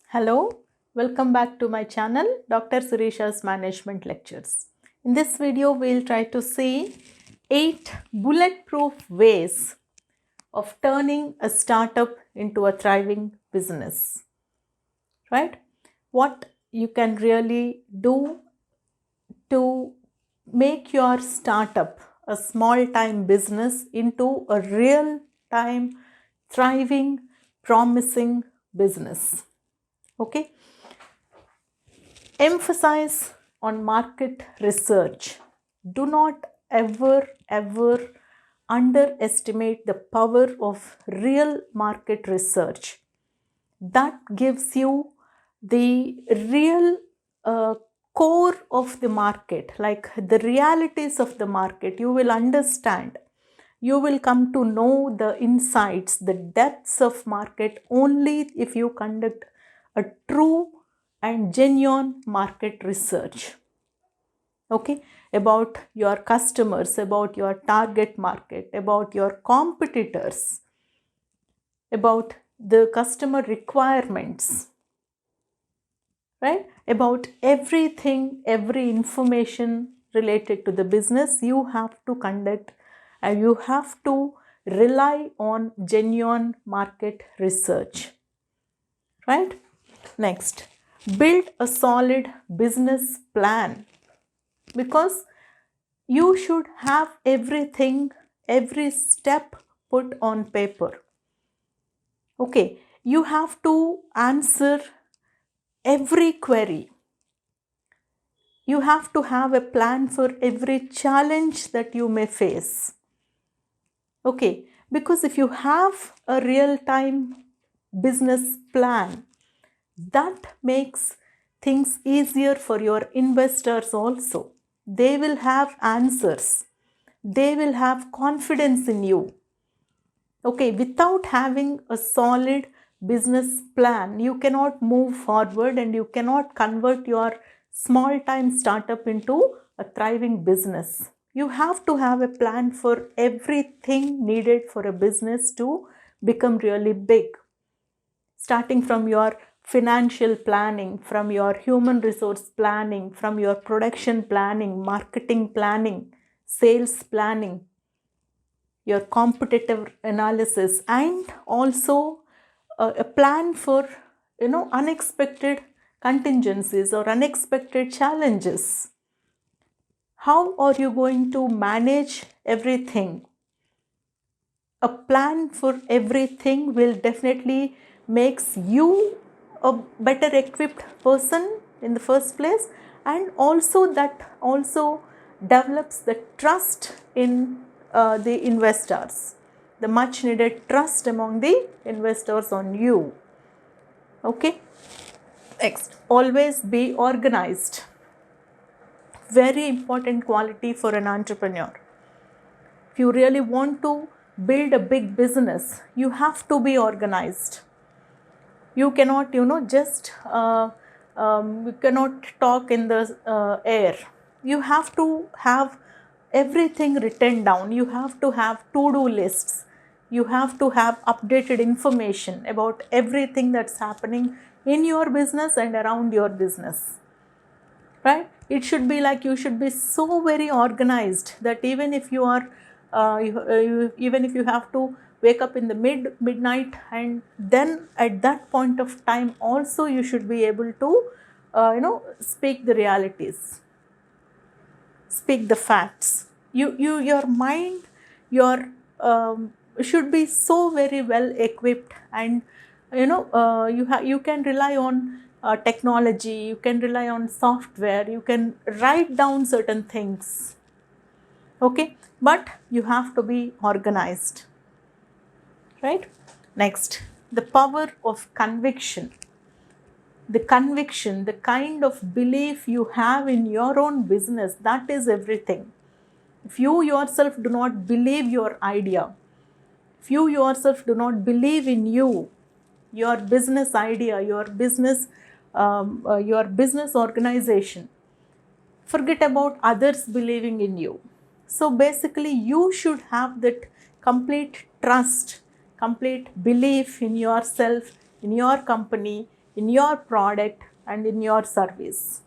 Hello, welcome back to my channel Dr.Sirisha's Management Lectures. In this video, we'll try to see 8 bulletproof ways of turning a startup into a thriving business. Right? What you can really do to make your startup a small time business into a real time thriving, promising business. Okay, emphasize on market research. Do not ever underestimate the power of real market research. That gives you the real core of the market, like the realities of the market. You will understand. You will come to know the insights, the depths of market only if you conduct a true and genuine market research. Okay, about your customers, about your target market, about your competitors, about the customer requirements, right? About everything, every information related to the business, you have to conduct and you have to rely on genuine market research, right? Next, build a solid business plan, because you should have everything, every step put on paper. Okay, you have to answer every query. You have to have a plan for every challenge that you may face. Okay, because if you have a real-time business plan, that makes things easier for your investors also. They will have answers. They will have confidence in you. Okay, without having a solid business plan, you cannot move forward and you cannot convert your small time startup into a thriving business. You have to have a plan for everything needed for a business to become really big. Starting from your financial planning, from your human resource planning, from your production planning, marketing planning, sales planning, your competitive analysis, and also a plan for unexpected contingencies or unexpected challenges. How are you going to manage everything? A plan for everything will definitely makes you a better equipped person in the first place, and also that also develops the trust in the investors, the much needed trust among the investors on you. Okay, next, always be organized. Very important quality for an entrepreneur. If you really want to build a big business, you have to be organized. You cannot, just you cannot talk in the air. You have to have everything written down. You have to have to-do lists. You have to have updated information about everything that's happening in your business and around your business. Right? It should be like you should be so very organized that even if you are even if you have to wake up in the midnight, and then at that point of time also you should be able to speak the realities, speak the facts. Your mind, your should be so very well equipped, and you can rely on technology, you can rely on software, you can write down certain things. Okay, but you have to be organized, right? Next, the power of conviction. The conviction, the kind of belief you have in your own business, that is everything. If you yourself do not believe your idea, if you yourself do not believe in you, your business idea, your business organization, forget about others believing in you. So basically, you should have that complete trust, complete belief in yourself, in your company, in your product and in your service.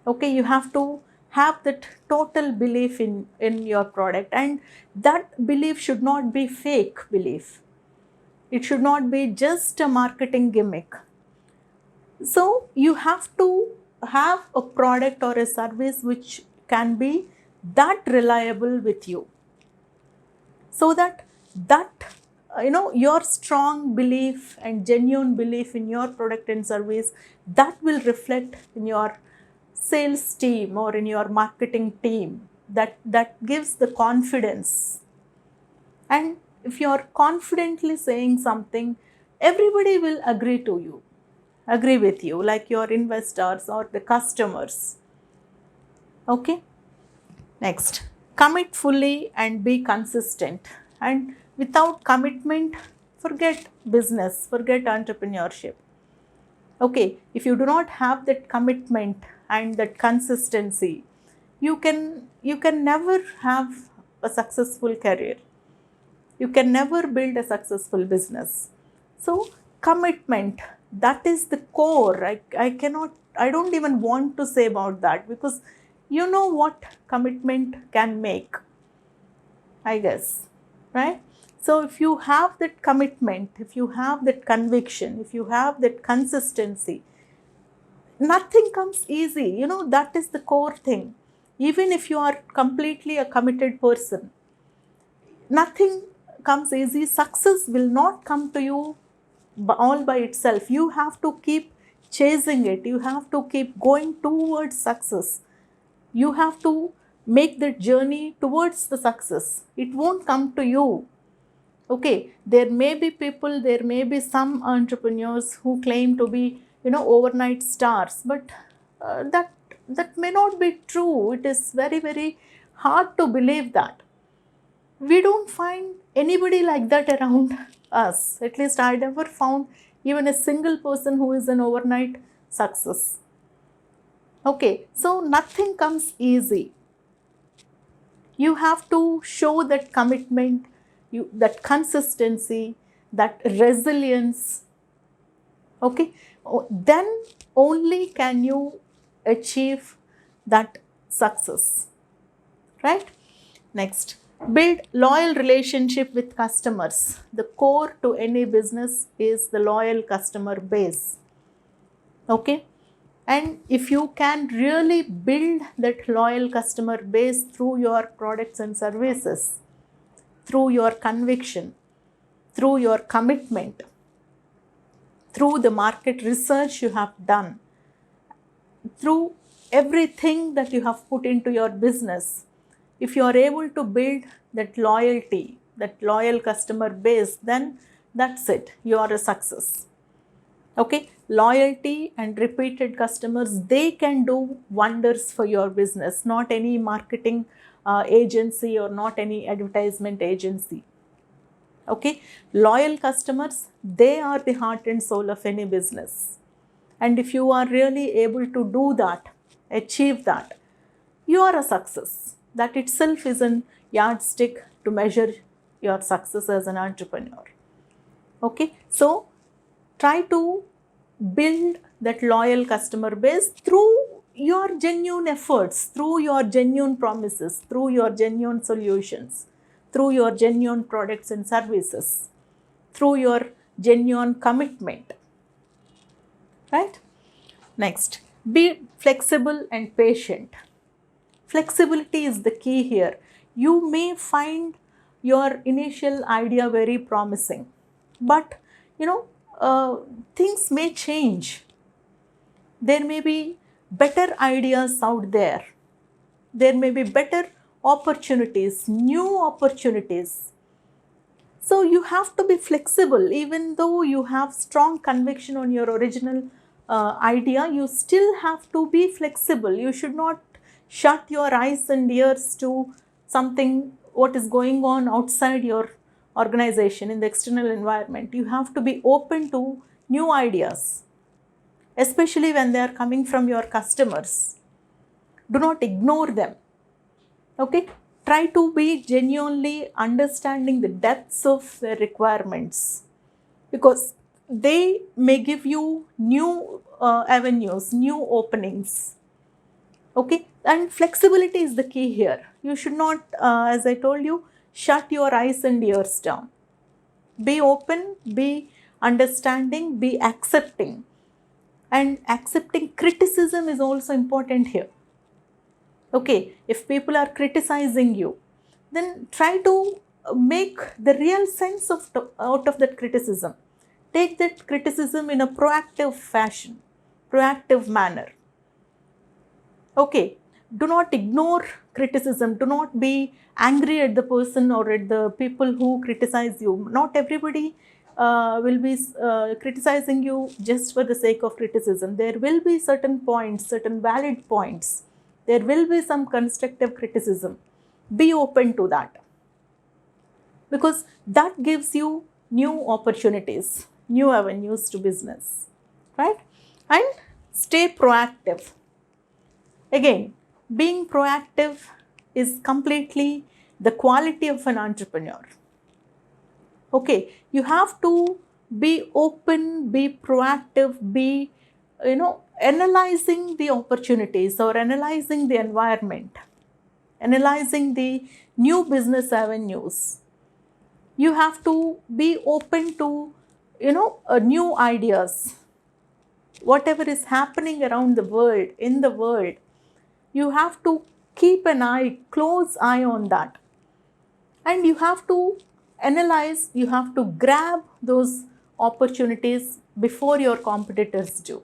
Okay, you have to have that total belief in your product, and that belief should not be fake belief. It should not be just a marketing gimmick. So you have to have a product or a service which can be that reliable with you, so that your strong belief and genuine belief in your product and service, that will reflect in your sales team or in your marketing team. That gives the confidence. And if you are confidently saying something, everybody will agree with you, like your investors or the customers. Okay. Next, commit fully and be consistent. And without commitment, forget business, forget entrepreneurship. Okay, if you do not have that commitment and that consistency, you can never have a successful career. You can never build a successful business. So commitment, that is the core. I don't even want to say about that, because you know what commitment can make, I guess, right? So if you have that commitment, if you have that conviction, if you have that consistency, nothing comes easy. That is the core thing. Even if you are completely a committed person, nothing comes easy. Success will not come to you all by itself. You have to keep chasing it. You have to keep going towards success. You have to make the journey towards the success. It won't come to you. Okay, there may be people, there may be some entrepreneurs who claim to be, overnight stars, but that may not be true. It is very, very hard to believe that. We don't find anybody like that around us. At least I never found even a single person who is an overnight success. Okay, so nothing comes easy. You have to show that commitment, that consistency, that resilience. Okay, then only can you achieve that success, right? Next, build loyal relationship with customers. The core to any business is the loyal customer base. Okay, and if you can really build that loyal customer base through your products and services, through your conviction, through your commitment, through the market research you have done, through everything that you have put into your business, if you are able to build that loyalty, that loyal customer base, then that's it. You are a success. Okay, loyalty and repeated customers, they can do wonders for your business, not any marketing agency or not any advertisement agency. Okay, loyal customers, they are the heart and soul of any business. And if you are really able to do that, achieve that, you are a success. That itself is an yardstick to measure your success as an entrepreneur. Okay, so try to build that loyal customer base through your genuine efforts, through your genuine promises, through your genuine solutions, through your genuine products and services, through your genuine commitment, right? Next, be flexible and patient. Flexibility is the key here. You may find your initial idea very promising, but things may change. There may be better ideas out there. There may be better opportunities, new opportunities. So you have to be flexible. Even though you have strong conviction on your original idea, you still have to be flexible. You should not shut your eyes and ears to something, what is going on outside your organization in the external environment. You have to be open to new ideas, especially when they are coming from your customers. Do not ignore them. Okay, try to be genuinely understanding the depths of their requirements, because they may give you new avenues, new openings. Okay, and flexibility is the key here. You should not, as I told you, shut your eyes and ears down. Be open, be understanding, be accepting. And accepting criticism is also important here. Okay, if people are criticizing you, then try to make the real sense out of that criticism. Take that criticism in a proactive fashion, proactive manner. Okay, do not ignore criticism. Do not be angry at the person or at the people who criticize you. Not everybody will be criticizing you just for the sake of criticism. There will be certain points, certain valid points. There will be some constructive criticism. Be open to that, because that gives you new opportunities, new avenues to business, right? And stay proactive. Again, being proactive is completely the quality of an entrepreneur. Okay, you have to be open, be proactive, be, analyzing the opportunities or analyzing the environment, analyzing the new business avenues. You have to be open to, new ideas. Whatever is happening around the world, in the world, you have to keep an eye, close eye on that. And you have to analyze, you have to grab those opportunities before your competitors do.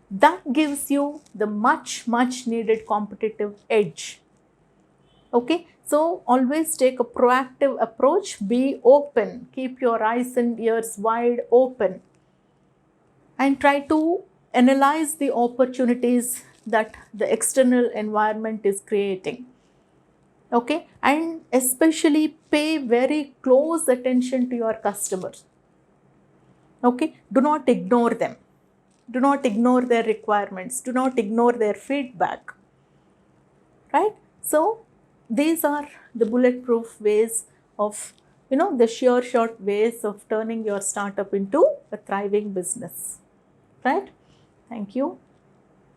That gives you the much needed competitive edge. Okay, so always take a proactive approach, be open, keep your eyes and ears wide open, and try to analyze the opportunities that the external environment is creating. Okay, and especially pay very close attention to your customers. Okay, do not ignore them, do not ignore their requirements, do not ignore their feedback, right? So these are the bulletproof ways of, the sure shot ways of turning your startup into a thriving business, right? Thank you.